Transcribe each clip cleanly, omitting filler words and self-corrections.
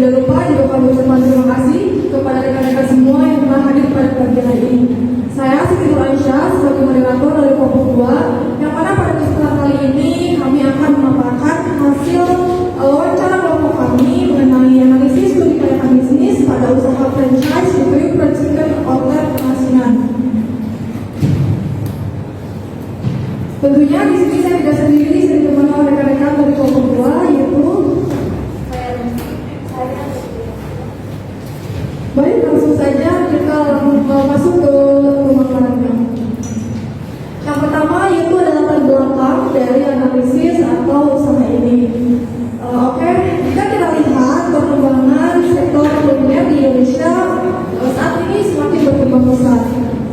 Tidak lupa juga kami ucapkan terima kasih kepada rekan-rekan semua yang telah hadir pada pagi hari ini. Saya Siti Nur Aisyah sebagai moderator dari kelompok 2, yang mana pada kesempatan kali ini kami akan memaparkan hasil wawancara kelompok kami mengenai analisis studi kelayakan bisnis pada usaha franchise di Kriuk Fried Chicken Outlet Pengasinan. Tentunya di sini saya tidak sendiri, saya ditemani oleh rekan-rekan dari kelompok 2, yaitu baik, langsung saja kita masuk ke pemaparannya. Yang pertama yaitu adalah latar belakang dari analisis atau usaha ini. Oke, jika kita lihat perkembangan sektor kuliner di Indonesia saat ini semakin berkembang pesat.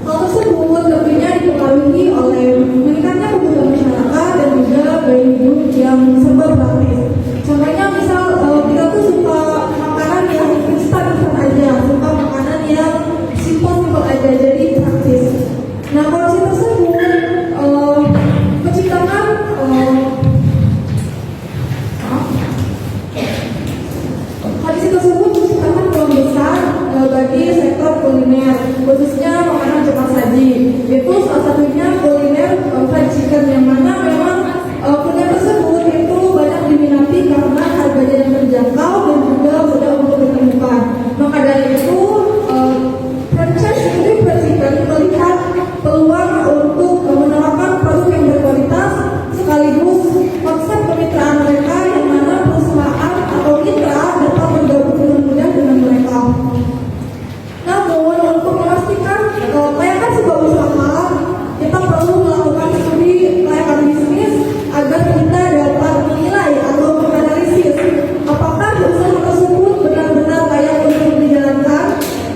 Hal tersebut tentunya dipengaruhi oleh meningkatnya kebutuhan masyarakat dan juga gaya hidup yang serba praktis. Contohnya misal kita tuh suka makanan yang instan aja, suka makanan yang simpel aja, jadi praktis. Nah, kondisi tersebut menciptakan peluang besar bagi sektor kuliner, khususnya makanan cepat saji. Itu salah satunya kuliner fried chicken, yang mana memang kuliner tersebut itu banyak diminati karena harganya yang terjangkau dan juga mudah untuk ditemukan. Maka dari itu franchise Kriuk Fried Chicken melihat peluang untuk menawarkan produk yang berkualitas sekaligus konsep kemitraan mereka, yang mana perusahaan atau mitra dapat bergabung dengan mudah dengan mereka. Namun untuk memastikan kelayakan sebuah usaha, kita perlu melakukan studi kelayakan bisnis agar kita dapat menilai atau menganalisis apakah usaha tersebut benar-benar layak untuk dijalankan.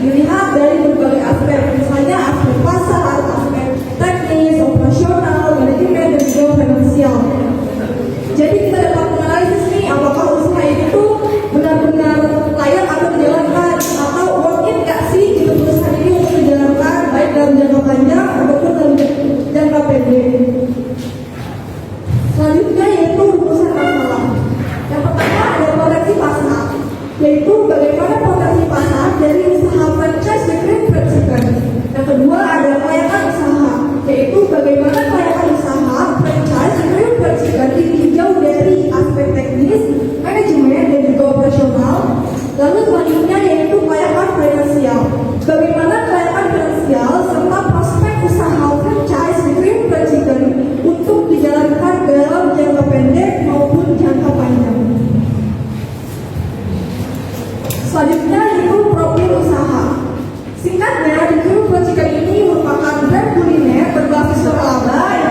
Dilihat dari berbagai aspek, misalnya aspek pasar, aspek teknis, operasional, manajemen, dan juga finansial. Jadi kita dapat menganalisis nih apakah usaha itu benar-benar layak atau dijalankan, atau worth it nggak sih gitu usaha ini untuk dijalankan, baik dalam jangka panjang ataupun dalam jangka pendek. Selanjutnya yaitu rumusan masalah. Yang pertama ada potensi pasar, yaitu bagaimana potensi pasar dari usaha franchise di Kriuk Fried Chicken. Yang kedua ada kelayakan usaha, yaitu bagaimana kelayakan usaha franchise di Kriuk Fried Chicken ditinjau dari aspek teknis, manajemen, dan juga operasional. Lalu selanjutnya yaitu kelayakan finansial, bagaimana kelayakan finansial serta prospek usaha franchise di Kriuk Fried Chicken untuk dijalankan dalam jangka pendek maupun jangka panjang. Selanjutnya yaitu profil usaha. Singkatnya, di Kriuk Fried Chicken ini merupakan brand kuliner berbasis waralaba yang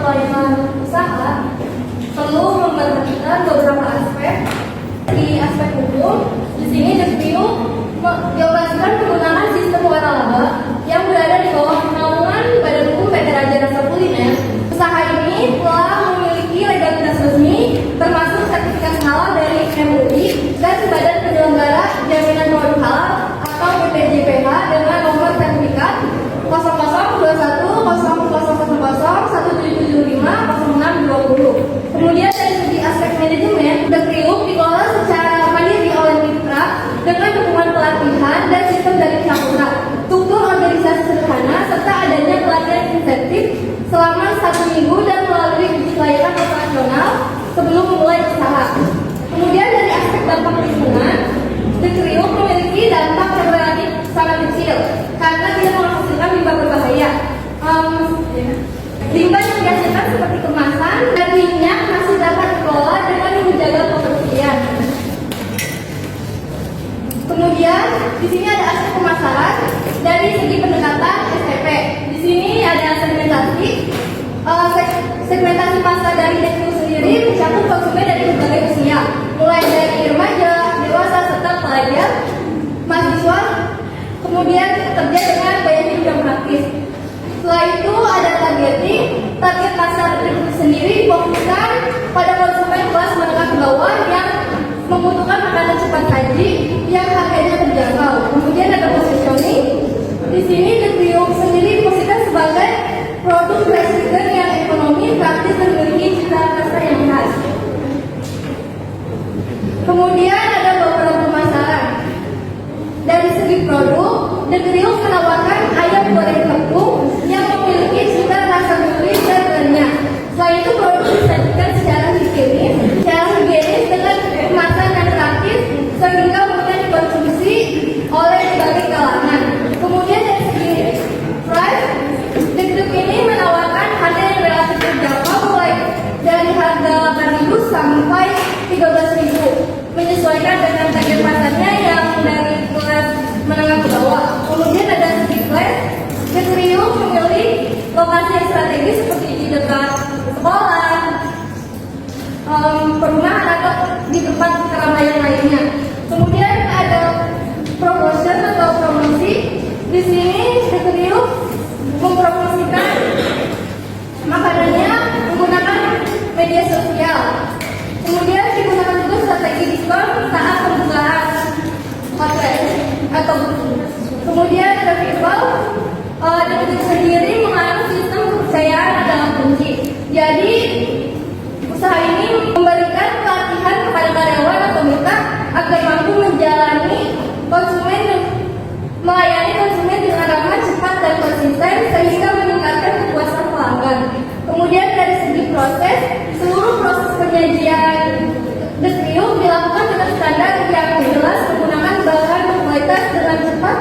pelayanan usaha perlu memperhatikan beberapa aspek. Di aspek hukum, di sini Dekriu dioperasikan penggunaan sistem waralaba yang berada di bawah naungan Badan Hukum PT Raja Rasa Kuliner. Usaha ini telah memiliki legalitas resmi termasuk sertifikat halal dari MUI dan Badan Penyelenggara Jaminan Produk Halal atau BPJPH dengan nomor sertifikat 0021000017750620. Kemudian dari segi aspek manajemen, Dekriu dikelola secara mandiri oleh mitra dengan dukungan pelatihan dan sistem dari pihak pusat, struktur organisasi sederhana serta adanya pelatihan insentif selama 1 minggu dan melalui uji kelayakan operasional sebelum memulai usaha. Kemudian dari aspek dampak lingkungan, Dekriu memiliki dampak yang relatif sangat kecil karena tidak menghasilkan limbah berbahaya. Limbah yang dihasilkan seperti kemasan dan minyak masih dapat dikelola dengan menjaga kebersihan. Kemudian di sini ada aspek pemasaran dari segi pendekatan SPP. Di sini ada segmentasi. Segmentasi pasar dari Dekriu sendiri mencakup konsumen dari berbagai usia, mulai dari remaja, dewasa, serta pelajar, mahasiswa, kemudian kerja dengan gaya hidup yang praktis. Setelah itu ada targeting. Target pasar Dekriu sendiri difokuskan pada konsumen kelas menengah ke bawah yang membutuhkan makanan cepat saji yang harganya terjangkau. Kemudian ada positioning. Di sini Dekriu sendiri diposisikan sebagai produk recycle yang ekonomi, praktis, dan memiliki cita rasa yang khas. Kemudian ada beberapa pemasaran. Dari segi produk, Dekriu menawarkan ayam goreng tepung yang memiliki cita rasa gurih dan renyah. Selain itu, produk disajikan secara higienis dengan kemasan yang praktis sehingga mudah dikonsumsi oleh berbagai kalangan. Kemudian dari segi price, Dekriu ini menawarkan harga yang relatif terjangkau mulai dari harga 8.000 sampai 13.000, menyesuaikan dengan target pasarnya yang dari kelas menengah ke bawah. Kemudian ada segi place, Dekriu memilih lokasi yang strategis seperti di dekat sekolah, perumahan atau di tempat keramaian lainnya. Kemudian ada promotion atau promosi. Di sini Dekriu mempromosikan makanannya menggunakan media sosial. Kemudian digunakan juga strategi diskon saat pembukaan hotline atau kemudian ada virtual. Dekriu sendiri menganut sistem kepercayaan adalah kunci. Jadi usaha ini memberikan pelatihan kepada karyawan atau mitra agar mampu melayani konsumen dengan ramah, cepat, dan konsisten sehingga meningkatkan kepuasan pelanggan. Kemudian dari segi proses, seluruh proses penyajian Dekriu dilakukan dengan standar yang jelas, menggunakan bahan berkualitas dengan cepat,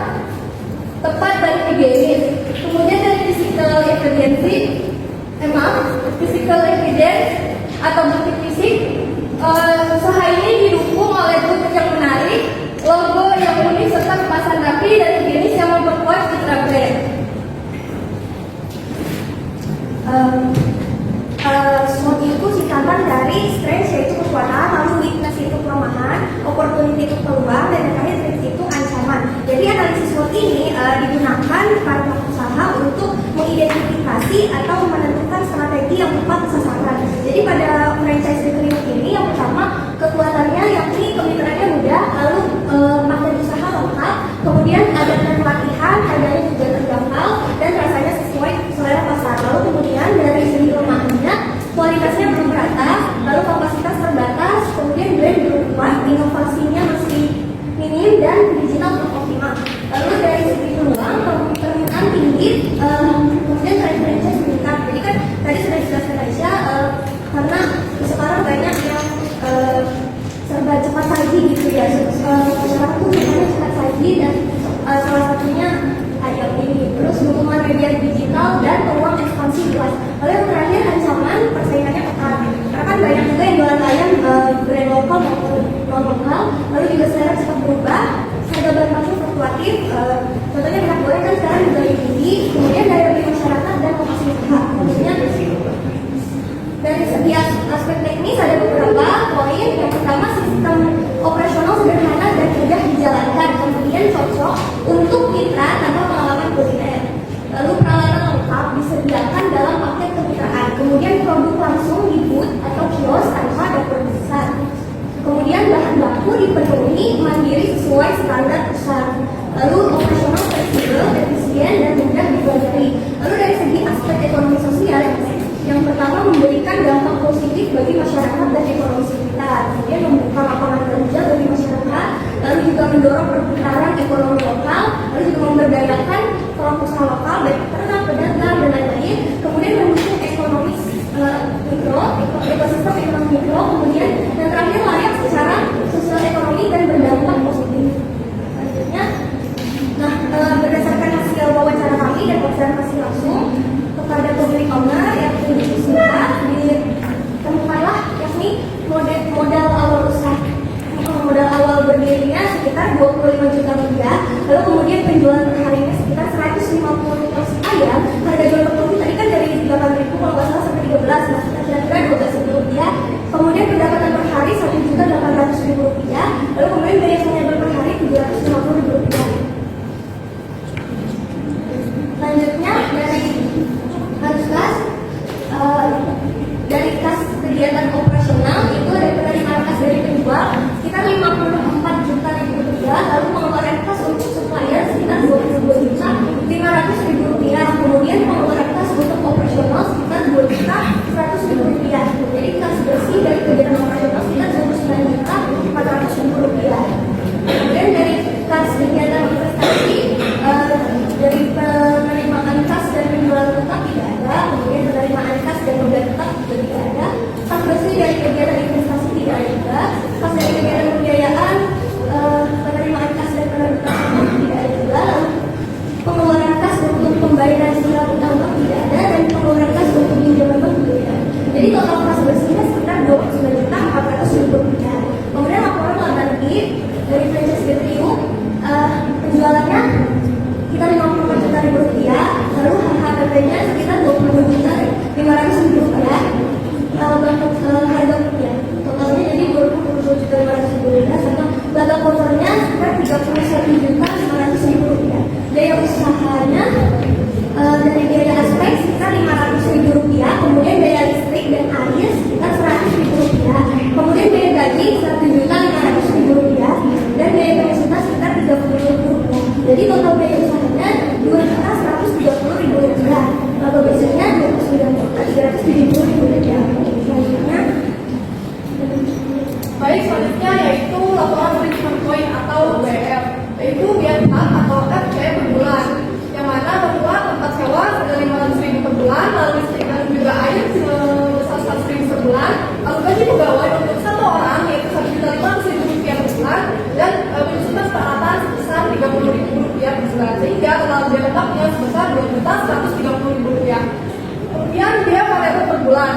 tepat, dan higienis. Kemudian dari physical evidence atau bukti fisik, usaha ini didukung oleh bukti yang menarik, logo yang unik, serta kemasan rapi dan higienis yang memperkuat citra brand. SWOT itu singkatan dari strength yaitu kekuatan, lalu weakness itu kelemahan, opportunity itu peluang, dan terakhir threat itu ancaman. Jadi analisis SWOT ini digunakan para pelaku usaha untuk mengidentifikasi atau menentukan strategi yang tepat sasaran. Jadi pada franchise Dekriu ini yang pertama kekuatannya yakni kemitraannya mudah, lalu materi usaha lengkap, kemudian ada pelatihan, harganya juga terjangkau dan rasanya sesuai selera pasar. Lalu kemudian dari segi kelemahannya, kualitasnya belum merata, lalu kapasitas terbatas, kemudian brand belum kuat, inovasinya masih minim dan digital belum optimal. Lalu dari segi peluang, permintaan tinggi, kemudian tren franchise meningkat. Jadi kan tadi sudah mitra tanpa pengalaman kuliner. Lalu peralatan lengkap disediakan dalam paket kemitraan. Kemudian produk langsung di booth atau kios tanpa dapur besar. Kemudian bahan baku dipenuhi mandiri sesuai standar besar. Lalu operasional fleksibel, efisien, dan mudah dipelajari. Lalu dari segi aspek ekonomi sosial, yang pertama memberikan dampak positif bagi masyarakat dan ekonomi sekitar. Kemudian membuka lapangan kerja bagi masyarakat, lalu juga mendorong perputaran ekonomi lokal, lalu juga memberdayakan kelompok usaha lokal, baik peternak, pedagang, dan lain-lain. Kemudian mendukung ekonomi mikro, ekosistem ekonomi mikro, kemudian yang terakhir layak secara sosial ekonomi dan berdampak positif. Selanjutnya, berdasarkan hasil wawancara kami dan observasi langsung kepada pemilik owner yang didiskusikan, ditemukanlah yakni modal awal usaha. Modal awal berdirinya sekitar 25 juta rupiah, lalu kemudian penjualan perharinya sekitar 150 kilo ayam. Harga jual per kilo tadi kan dari 8.000 kalau nggak salah sampai 13, nah kira-kira 12.000 rupiah. Kemudian pendapatan per hari 1.800.000 rupiah, lalu kemudian biaya penyebar per hari 750.000 rupiah. Selanjutnya dari kas kegiatan operasional itu ada penerimaan kas dari penjual sekitar 54 juta rupiah, lalu pengeluaran kas untuk supplier sekitar 22 juta 500.000 rupiah, kemudian pengeluaran kas untuk operasional sekitar 2 juta 100.000 rupiah. Jadi kas bersih dari kegiatan operasional sekitar 29 juta 400.000 rupiah. Kemudian dari kas kegiatan investasi dari penerimaan kas dan penjualan tetap tidak ada, kemudian penerimaan kas dan modal tetap juga tidak ada. Kas bersih dari kegiatan investasi tidak ada juga. Kas dari kegiatan pembiayaan, penerimaan kas dan penerimaan tetap tidak ada juga. Pengeluaran kas untuk pembayaran surat utang bank tidak ada, dan pengeluaran kas untuk pinjaman bank juga tidak ada. Jadi total kas bersihnya sekitar 29 juta 400.000 rupiah. Kemudian laporan laba bersih dari franchise Getriu, penjualannya sekitar 54 juta rupiah, lalu HHPP-nya sekitar 22 juta 500.000 rupiah. Harga rupiah totalnya jadi 22 juta 500.000 rupiah, sama laba kotornya sekitar 31 juta 500.000 rupiah. Daya usahanya dari biaya aspek sekitar 500.000 rupiah, kemudian daya listrik dan air sekitar 100.000 rupiah, kemudian daya gaji 1 juta 500.000 rupiah, dan daya pengusaha sekitar 30.000 rupiah. Jadi total daya usahanya 2.130.000 rupiah. Laba bersihnya 29.370.000 rupiah. Selanjutnya, baik, selanjutnya yaitu laporan break-even point atau BF, yaitu biaya tetap atau FP per bulan, yang mana bahwa tempat sewa sekitar 500.000 per bulan, lalu listrik dan juga air sebesar 100.000 per bulan, lalu gaji pegawai untuk satu orang yaitu 1.500.000 rupiah per bulan, dan penyusunan peralatan sebesar 30.000 rupiah per bulan, sehingga total biaya tetapnya sebesar 2.130.000 rupiah. Kemudian biaya variabel per bulan,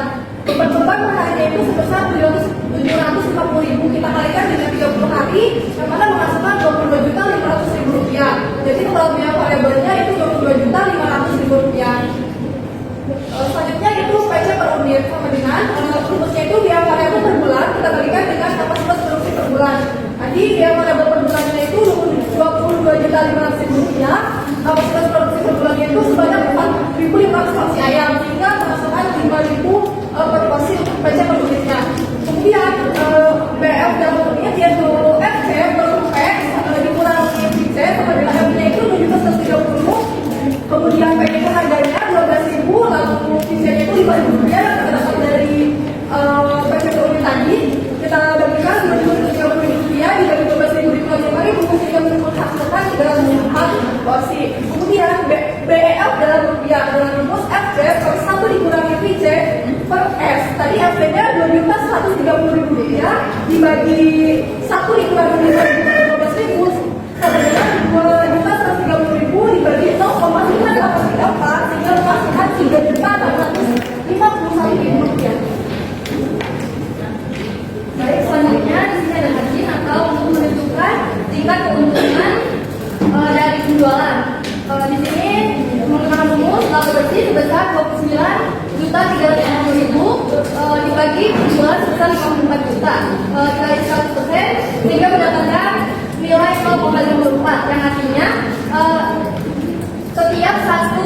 percobaan per harinya itu sebesar 750.000, kita kalikan dengan 30 hari, yang mana menghasilkan 22.500.000 rupiah. Jadi total biaya variabelnya itu 22.500.000 rupiah. Selanjutnya itu PC per unit, sama dengan rumusnya itu biaya variabel per bulan kita balikan dengan kapasitas produksi per bulan. Jadi biaya variabel per bulannya itu 22.500.000 rupiah, kapasitas produksi per bulannya itu sebanyak 4.500 porsi ayam, sehingga menghasilkan 5.000 per porsi untuk PC per unitnya. Kemudian BF dalam unit yaitu FC per P dikurangi PC sama dengan M-nya itu 730. Kemudian P itu harganya 12.000, lalu PC-nya itu 5.000 rupiah yang terdapat dari PC per unit tadi. Kita bagikan 2.030 rupiah dibagi 12.000 dikurangi 5.000 sehingga menghasilkan 3.4 porsi. Kemudian BEF dalam rupiah dengan rumus FC per 1 dikurangi PC per S. Tadi FC-nya 2.130.000 rupiah dibagi 1 dikurangi 12.000 sama dengan 2.130.000 dibagi 0,584 sehingga menghasilkan 3.651.000 rupiah. Baik, selanjutnya di sini ada margin atau untuk menentukan tingkat keuntungan dari penjualan. Di sini menggunakan rumus laba bersih sebesar 29.350.000 dibagi penjualan sebesar 54 juta dikali 100%, sehingga mendapatkan nilai 0,54 yang artinya setiap satu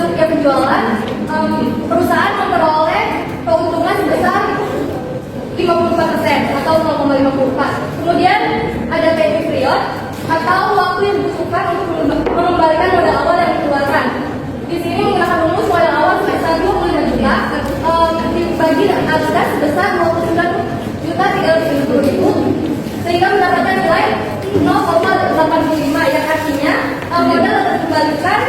rupiah penjualan perusahaan memperoleh keuntungan sebesar 54% atau 0,54. Kemudian ada payback period atau waktu yang dibutuhkan untuk mengembalikan modal awal yang dikeluarkan. Di sini menggunakan rumus modal awal sebesar 25 juta dibagi atas sebesar 29.370.000 sehingga mendapatkan nilai 0,85 yang artinya modal akan dikembalikan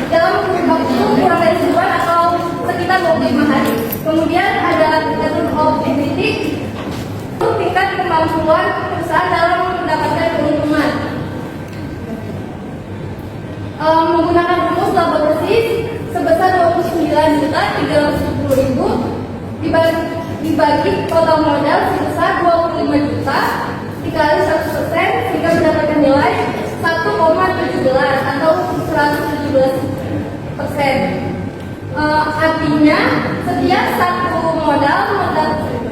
dalam waktu kurang dari sebulan atau sekitar 25 hari. Kemudian ada return of equity, tingkat kemampuan perusahaan dalam mendapatkan keuntungan. Menggunakan rumus laba bersih sebesar 29.370.000 dibagi total modal sebesar 25 juta dikali 100% sehingga mendapatkan nilai 1,17 atau 117%. Artinya setiap satu modal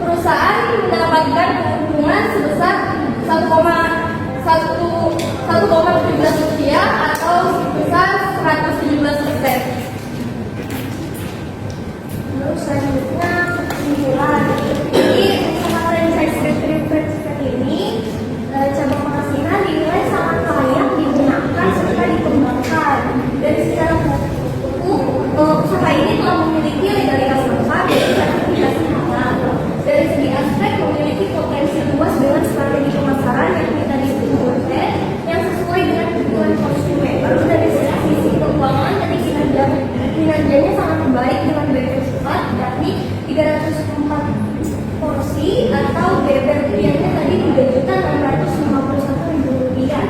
perusahaan mendapatkan keuntungan sebesar 1,17 rupiah atau sebesar 117%. Lalu selanjutnya kesimpulan. Jadi usaha franchise certificate ini cabang penghasilan dinilai sangat layak digunakan serta dikembangkan. Dari secara hukum, usaha ini telah memiliki legalitas lengkap dan sertifikasi halal. Dari segi aspek memiliki potensi luas dengan strategi pemasaran yang kita disebutkan yang sesuai dengan kebutuhan konsumen. Lalu dari sisi keuangan tadi kinerjanya sangat baik dengan bersifat yakni 304 porsi atau BBR rupiahnya tadi 3.651.000 rupiah.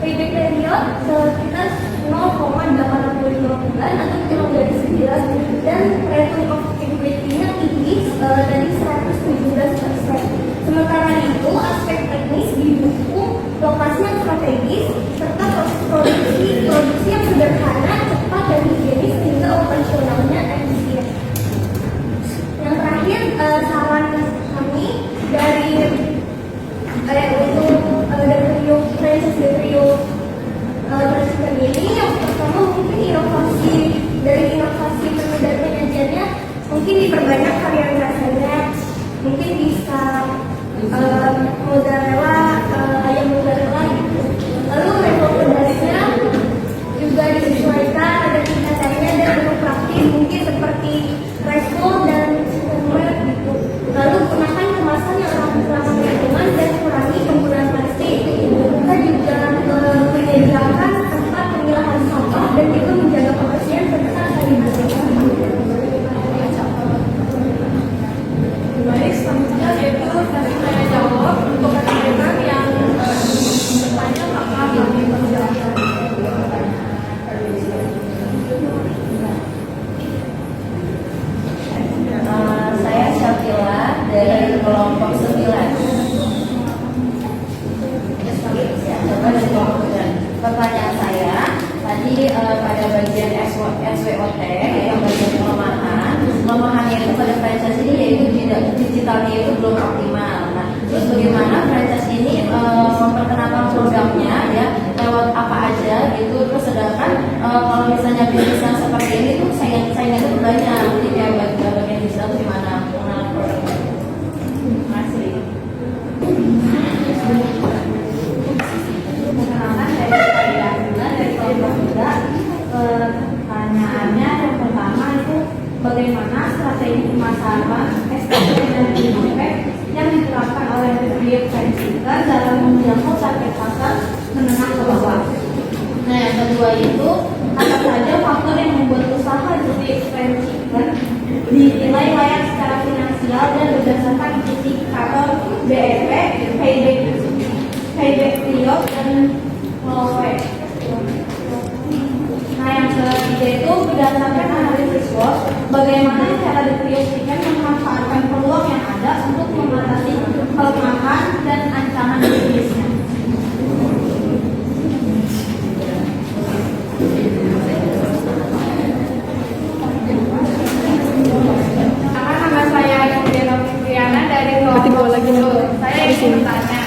Payback period sekitar 0,85 bulan atau kurang dari 9 dan return of equity-nya tinggi dari 117%. Sementara itu aspek teknis didukung lokasi yang strategis serta produksi yang sederhana, cepat dan higienis sehingga operasionalnya efisien. Yang terakhir saran kami dari untuk franchise Trio ini yang pertama mungkin inovasi dan penyajiannya mungkin diperbanyak varian rasanya, mungkin bisa mozzarella ayam mozzarella gitu. Lalu rekomendasinya juga disesuaikan ada tingkatannya dan menu praktis mungkin seperti resto dan supermarket gitu. Lalu gunakan kemasan yang ramah lingkungan dan kurangi penggunaan plastik. Kita juga menyediakan tempat pemilahan sampah dan juga menjaga kebersihan serta sanitasi. Baik, selanjutnya yaitu tadi saya jawab untuk rekan-rekan yang bertanya apakah kami persilakan. Saya Syafila dari kelompok 9. Pertanyaan saya tadi pada bagian SWOT yang bagian kelemahannya itu pada franchise ini yaitu digitalnya itu belum optimal. Nah, terus bagaimana franchise ini memperkenalkan produknya ya lewat apa aja gitu. Terus sedangkan kalau misalnya bisnis yang seperti ini tuh saingannya itu banyak. Jadi kayak bagian digital itu gimana mengenal produknya? Terima kasih. Perkenalkan dari kelompok 3. Pertanyaannya yang pertama itu bagaimana strategi pemasaran SPP dan impact yang diterapkan oleh Trio Franchise dalam menjangkau target pasar menengah ke bawah. Nah, yang kedua itu Apa saja faktor yang membuat usaha Trio Franchise dinilai layak secara finansial dan berdasarkan indikator BEP, payback period dan ROE. Nah, yang ketiga itu berdasarkan analisis SWOT, bagaimana cara distribusikan memanfaatkan peluang yang ada untuk mengatasi kelemahan dan ancaman bisnisnya. Nama saya Yudhira Fitriana dari kelompok 10. Saya ingin bertanya,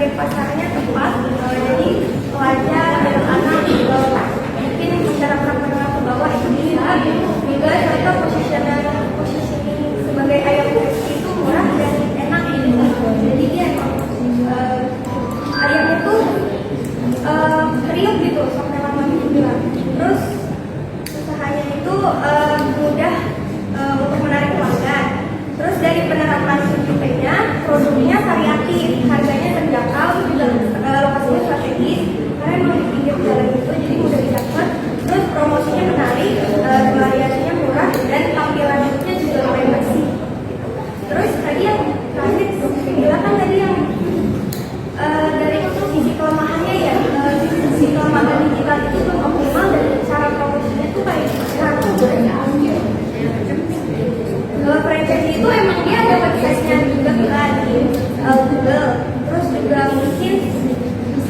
target pasarnya tepat. Jadi pelajar, anak-anak, mungkin masyarakat menengah ke bawah itu bisa. Juga contoh positioning sebagai ayam itu murah dan enak gitu. Jadi dia ayamnya tuh kriuk gitu sampai lama juga. Terus usahanya itu mudah untuk menarik pelanggan. Terus dari penerapan surveinya, produknya variatif, harganya terjangkau, juga lokasinya strategis, karena memang di pinggir jalan itu, jadi mudah didapat. Terus promosinya menarik, variasinya murah, dan tampilan looknya juga lumayan bersih. Terus tadi yang terakhir, bilang kan tadi yang dari sisi kelemahannya ya, sisi kelemahan digital itu belum optimal dan cara promosinya tuh kayak kalau franchise itu emang dia ada website-nya juga kan di Google, terus juga mungkin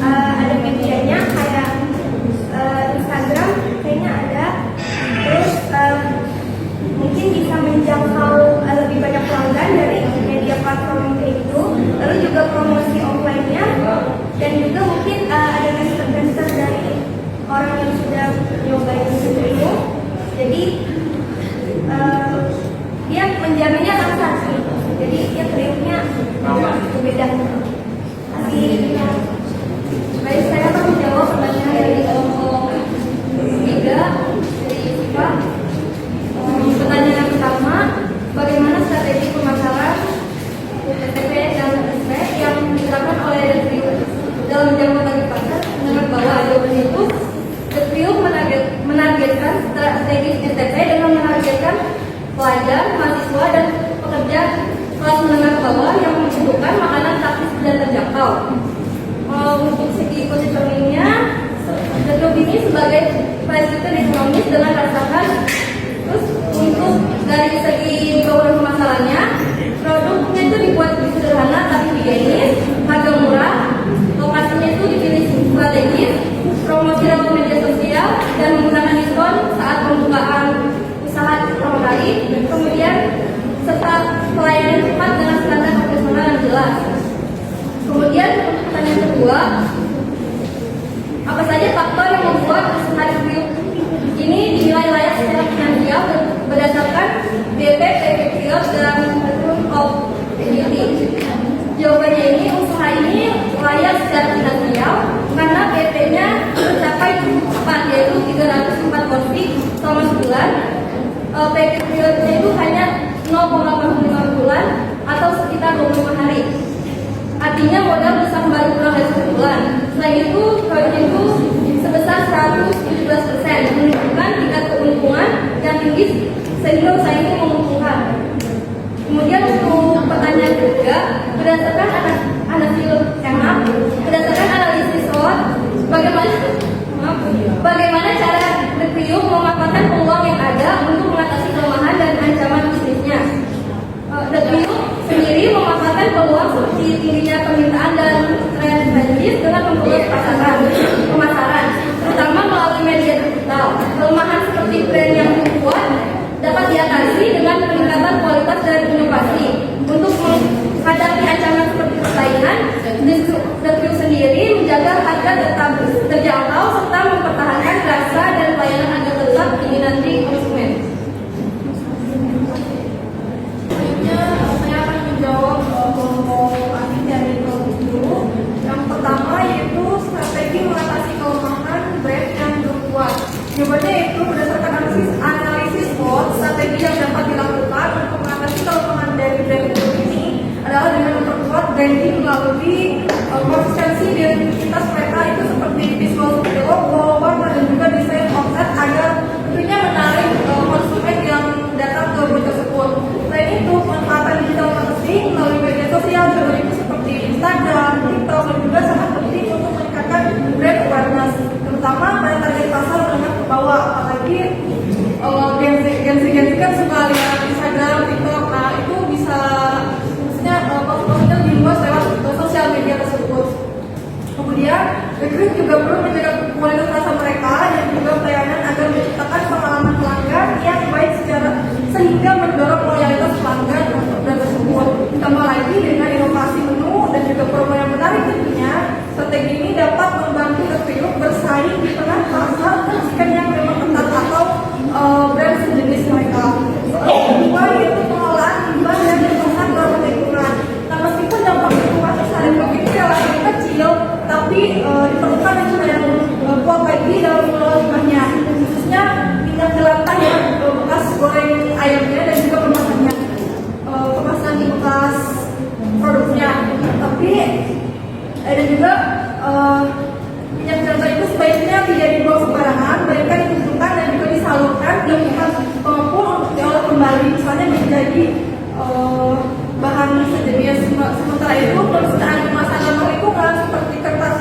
ada medianya kayak Instagram kayaknya ada, terus mungkin bisa menjangkau lebih banyak pelanggan dari media platform itu, lalu juga promosi offline-nya, dan juga mungkin ada research dari orang yang sudah nyobain itu, jadi dia menjaminnya langsung sih, jadi dia kriuknya berbeda. Baik, saya akan menjawab pertanyaan dari kelompok 3 dari SIPA. Pertanyaan yang pertama, bagaimana strategi pemasaran TTP dan SP yang diterapkan oleh Detrium dalam jangka target pasar menurut bahwa jawabannya itu Detrium menargetkan strategi TTP dengan menargetkan pelajar, mahasiswa, dan pekerja kelas menengah ke bawah yang membutuhkan makanan praktis dan terjangkau. Untuk segi positioningnya, Detrium ini sebagai fasilitator ekonomis dengan rasakan. Terus untuk dari segi bauran pemasarannya, produknya itu dibuat sederhana tapi higienis, harga murah, lokasinya itu dipilih strategis, promosi lewat media sosial, dan menggunakan diskon saat pembukaan usaha pertama kali, kemudian serta pelayanan cepat dengan standar profesional yang jelas. Kemudian pertanyaan kedua, apa saja faktor yang membuat usaha Detrium ini dinilai layak secara finansial berdasarkan BPPT dan Return of Equity? Jawabannya ini, usaha ini layak secara finansial karena BP-nya mencapai cukup cepat, yaitu 304 porsi selama sebulan. PPT-nya itu hanya 0,85 bulan atau sekitar 25 hari. Artinya modal bisa kembali kurang dari 1 bulan. Selain itu, proyeknya itu sebesar 117%, menunjukkan tingkat keuntungan yang tinggi sehingga usaha ini menguntungkan. Kemudian untuk pertanyaan ketiga, berdasarkan analisis SWOT, bagaimana cara Detrium memanfaatkan peluang yang ada untuk mengatasi kelemahan dan ancaman bisnisnya? Detrium sendiri memanfaatkan peluang seperti tingginya permintaan dan tren bisnis dengan memperluas pemasaran, terutama melalui media digital. Kelemahan seperti tren yang kuat dapat diatasi dengan peningkatan kualitas dan inovasi. Untuk menghadapi ancaman seperti persaingan, Detrium sendiri menjaga harga tetap terjangkau serta mempertahankan rasa dan pelayanan agar tetap diminati konsumen. Saya akan menjawab kelompok dari kelompok. Yang pertama yaitu strategi mengatasi kelemahan brand yang belum kuat. Jawabannya itu berdasarkan analisis SWOT, strategi yang dapat dilakukan untuk mengatasi kelemahan dari brand ini adalah dengan memperkuat branding melalui konsistensi dan identitas mereka itu seperti visual seperti logo, warna, dan juga desain offset agar tentunya menarik konsumen yang datang ke brand tersebut. Selain itu, manfaatan digital marketing melalui media sosial itu seperti Instagram, TikTok, dan juga sangat penting untuk meningkatkan brand awareness, terutama pada target pasar menengah ke bawah. Apalagi Gen Z kan suka lihat Instagram, TikTok, nah itu bisa maksudnya lebih luas lewat sosial media tersebut. Kemudian, Detrium juga perlu menjaga kualitas rasa mereka dan juga pelayanan agar menciptakan pengalaman pelanggan yang baik sehingga mendorong loyalitas pelanggan untuk brand tersebut. Ditambah lagi dengan inovasi menu dan juga promo yang menarik tentunya, tapi diperlukan yang kuat lagi dalam mengelola limbahnya, khususnya minyak jelantah ya, bekas goreng ayamnya dan juga kemasannya, kemasan di bekas produknya. Tapi ada juga minyak jelantah itu sebaiknya tidak dibuang sembarangan, melainkan dikumpulkan dan juga disalurkan ke pihak pengepul untuk diolah kembali, misalnya menjadi bahan sejenis. Sementara itu perusahaan kemasan ramah lingkungan seperti kertas